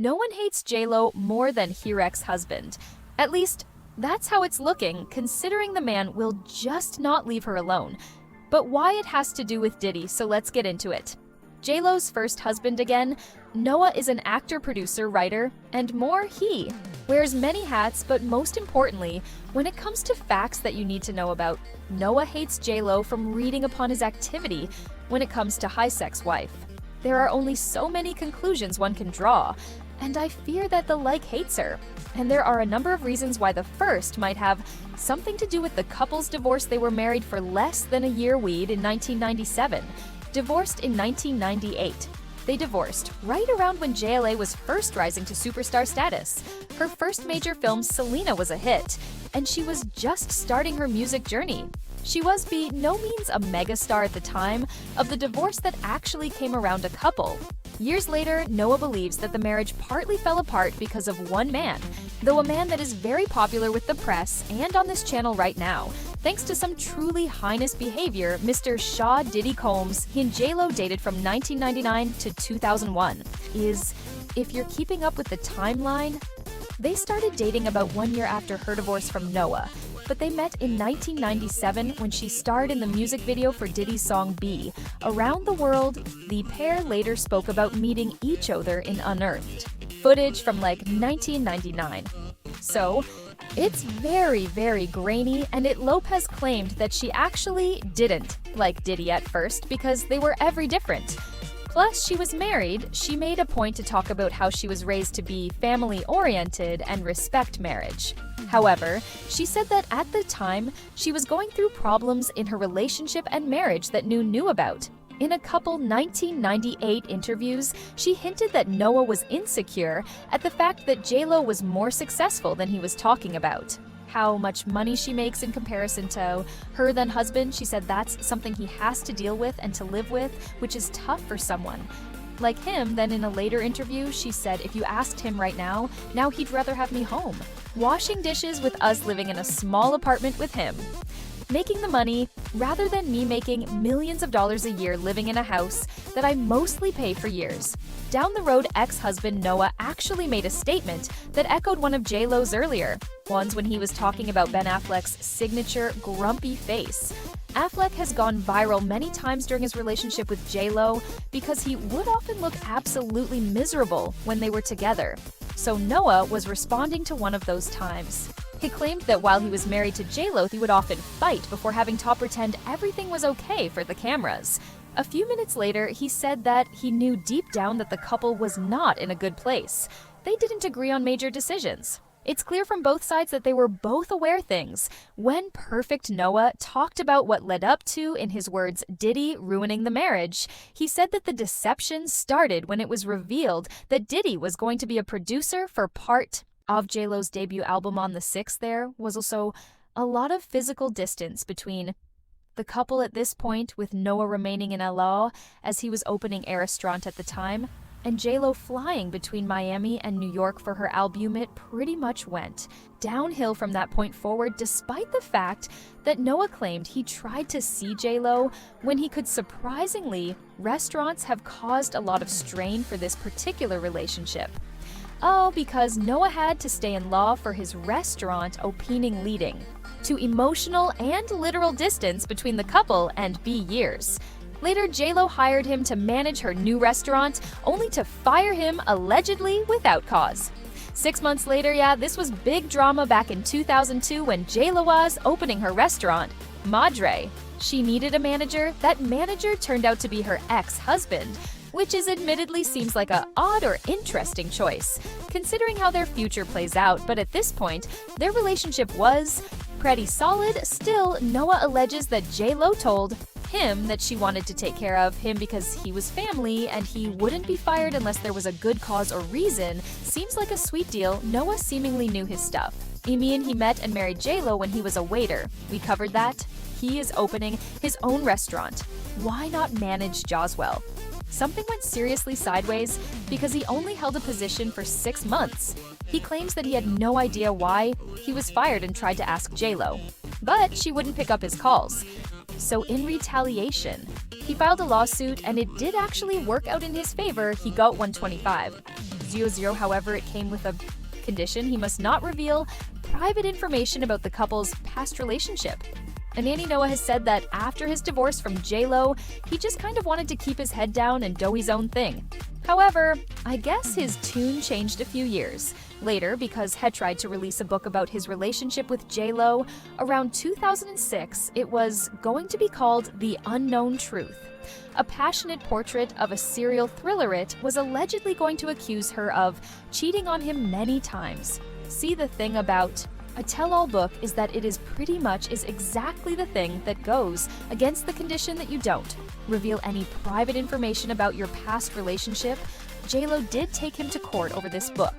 No one hates J.Lo more than her ex-husband. At least, that's how it's looking, considering the man will just not leave her alone. But why it has to do with Diddy, so let's get into it. J.Lo's first husband again, Noah is an actor, producer, writer, and more. He wears many hats, but most importantly, when it comes to facts that you need to know about, Noah hates J.Lo from reading upon his activity when it comes to high-sex wife. There are only so many conclusions one can draw, and I fear that the like hates her. And there are a number of reasons why the first might have something to do with the couple's divorce. They were married for less than a year in 1997, divorced in 1998. They divorced right around when JLA was first rising to superstar status. Her first major film, Selena, was a hit, and she was just starting her music journey. She was by no means a megastar at the time of the divorce that actually came around a couple. Years later, Noah believes that the marriage partly fell apart because of one man, though a man that is very popular with the press and on this channel right now, thanks to some truly heinous behavior. Mr. Shaw Diddy Combs, he and J.Lo dated from 1999 to 2001. If you're keeping up with the timeline, they started dating about 1 year after her divorce from Noah, but they met in 1997 when she starred in the music video for Diddy's song B. Around the World. The pair later spoke about meeting each other in Unearthed footage from like 1999. So, it's very, very grainy, and Lopez claimed that she actually didn't like Diddy at first because they were every different. Plus, she was married. She made a point to talk about how she was raised to be family-oriented and respect marriage. However, she said that at the time, she was going through problems in her relationship and marriage that knew about. In a couple 1998 interviews, she hinted that Noah was insecure at the fact that J.Lo was more successful than he was talking about. How much money she makes in comparison to her then husband, she said that's something he has to deal with and to live with, which is tough for someone like him. Then in a later interview, she said if you asked him right now he'd rather have me home, washing dishes with us, living in a small apartment with him, making the money rather than me making millions of dollars a year living in a house that I mostly pay for years. Down the road, ex-husband Noah actually made a statement that echoed one of J.Lo's earlier ones when he was talking about Ben Affleck's signature grumpy face. Affleck has gone viral many times during his relationship with J.Lo because he would often look absolutely miserable when they were together. So Noah was responding to one of those times. He claimed that while he was married to J.Lo, he would often fight before having to pretend everything was okay for the cameras. A few minutes later, he said that he knew deep down that the couple was not in a good place. They didn't agree on major decisions. It's clear from both sides that they were both aware things. When Perfect Noah talked about what led up to, in his words, Diddy ruining the marriage, he said that the deception started when it was revealed that Diddy was going to be a producer for part of J.Lo's debut album on the 6th. There was also a lot of physical distance between the couple at this point, with Noah remaining in LA as he was opening a restaurant at the time, and J.Lo flying between Miami and New York for her album. It pretty much went downhill from that point forward, despite the fact that Noah claimed he tried to see J.Lo when he could. Surprisingly, restaurants have caused a lot of strain for this particular relationship. All because Noah had to stay in law for his restaurant opening, leading to emotional and literal distance between the couple and years. Later, J.Lo hired him to manage her new restaurant, only to fire him allegedly without cause. 6 months later, this was big drama back in 2002 when J.Lo was opening her restaurant, Madre. She needed a manager. That manager turned out to be her ex-husband, which admittedly seems like a odd or interesting choice, considering how their future plays out. But at this point, their relationship was pretty solid. Still, Noah alleges that J.Lo told him that she wanted to take care of him because he was family and he wouldn't be fired unless there was a good cause or reason. Seems like a sweet deal. Noah seemingly knew his stuff. He met and married J.Lo when he was a waiter. We covered that. He is opening his own restaurant. Why not manage Joswell? Something went seriously sideways because he only held a position for 6 months. He claims that he had no idea why he was fired and tried to ask J.Lo, but she wouldn't pick up his calls. So in retaliation, he filed a lawsuit, and it did actually work out in his favor. He got $125 However, it came with a condition: he must not reveal private information about the couple's past relationship. And Annie Noah has said that after his divorce from J.Lo, he just kind of wanted to keep his head down and do his own thing. However, I guess his tune changed a few years later because Head tried to release a book about his relationship with J.Lo. Around 2006, it was going to be called The Unknown Truth. A passionate portrait of a serial thrillerette was allegedly going to accuse her of cheating on him many times. See, the thing about a tell-all book is that it is pretty much exactly the thing that goes against the condition that you don't reveal any private information about your past relationship. J.Lo did take him to court over this book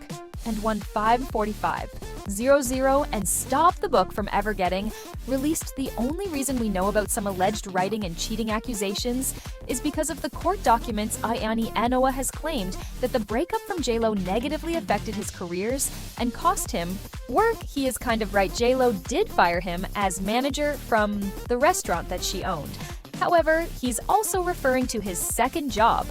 and won 5-45-0-0 and stopped the book from ever getting released. The only reason we know about some alleged writing and cheating accusations is because of the court documents. Annie Noah has claimed that the breakup from J.Lo negatively affected his careers and cost him work. He is kind of right. J.Lo did fire him as manager from the restaurant that she owned. However, he's also referring to his second job,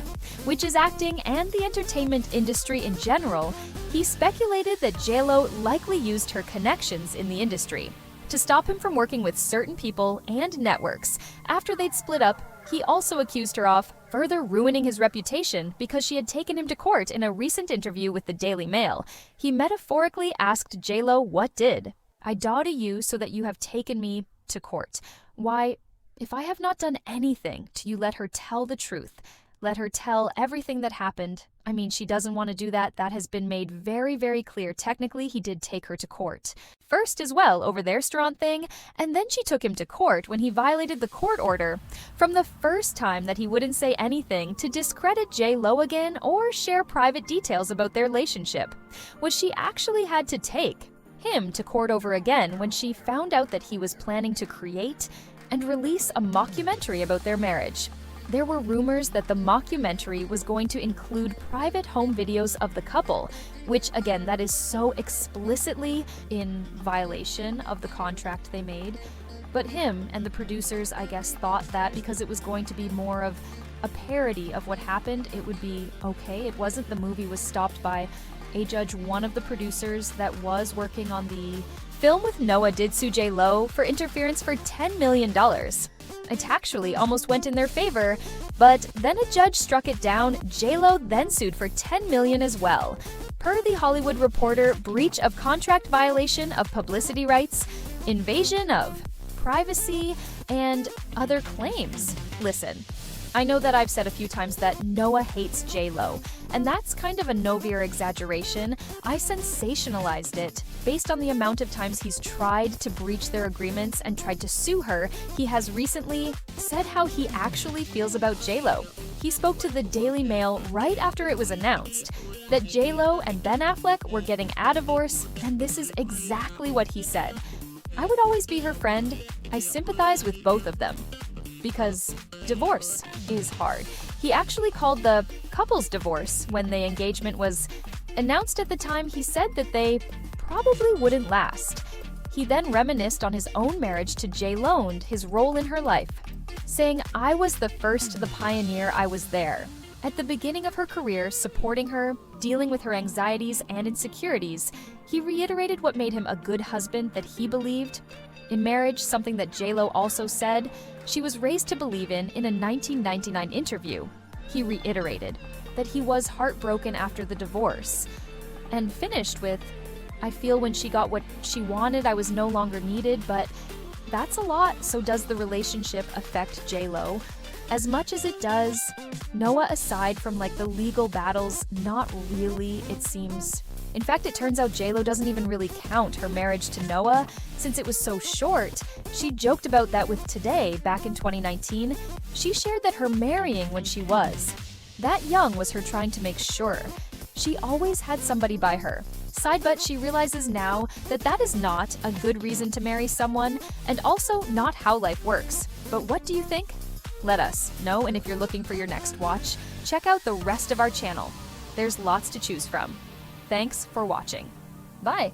which is acting and the entertainment industry in general. He speculated that J.Lo likely used her connections in the industry to stop him from working with certain people and networks. After they'd split up, he also accused her of further ruining his reputation because she had taken him to court. In a recent interview with the Daily Mail, he metaphorically asked J.Lo, "What did I do to you so that you have taken me to court? Why, if I have not done anything to you, let her tell the truth. Let her tell everything that happened." I mean, she doesn't want to do that. That has been made very, very clear. Technically, he did take her to court first as well over their restaurant thing, and then she took him to court when he violated the court order from the first time that he wouldn't say anything to discredit J.Lo again or share private details about their relationship. What she actually had to take him to court over again when she found out that he was planning to create and release a mockumentary about their marriage. There were rumors that the mockumentary was going to include private home videos of the couple, which again, that is so explicitly in violation of the contract they made. But him and the producers, I guess, thought that because it was going to be more of a parody of what happened, it would be okay. It wasn't. The movie was stopped by a judge. One of the producers that was working on the film with Noah did sue J.Lo for interference for $10 million. It actually almost went in their favor, but then a judge struck it down. J.Lo then sued for $10 million as well. Per The Hollywood Reporter, breach of contract, violation of publicity rights, invasion of privacy, and other claims. Listen, I know that I've said a few times that Noah hates J.Lo, and that's kind of a no-veer exaggeration. I sensationalized it based on the amount of times he's tried to breach their agreements and tried to sue her. He has recently said how he actually feels about J.Lo. He spoke to the Daily Mail right after it was announced that J.Lo and Ben Affleck were getting a divorce, and this is exactly what he said. "I would always be her friend. I sympathize with both of them, because divorce is hard." He actually called the couple's divorce when the engagement was announced. At the time, he said that they probably wouldn't last. He then reminisced on his own marriage to J.Lo and his role in her life, saying, "I was the first, the pioneer. I was there at the beginning of her career, supporting her, dealing with her anxieties and insecurities." He reiterated what made him a good husband that he believed in marriage, something that J.Lo also said she was raised to believe in a 1999 interview. He reiterated that he was heartbroken after the divorce and finished with, "I feel when she got what she wanted, I was no longer needed," but that's a lot. So does the relationship affect J.Lo as much as it does Noah? Aside from like the legal battles, not really, it seems. In fact, it turns out J.Lo doesn't even really count her marriage to Noah since it was so short. She joked about that with Today back in 2019. She shared that her marrying when she was that young was her trying to make sure she always had somebody by her side, but she realizes now that that is not a good reason to marry someone and also not how life works. But what do you think? Let us know, and if you're looking for your next watch, check out the rest of our channel. There's lots to choose from. Thanks for watching. Bye.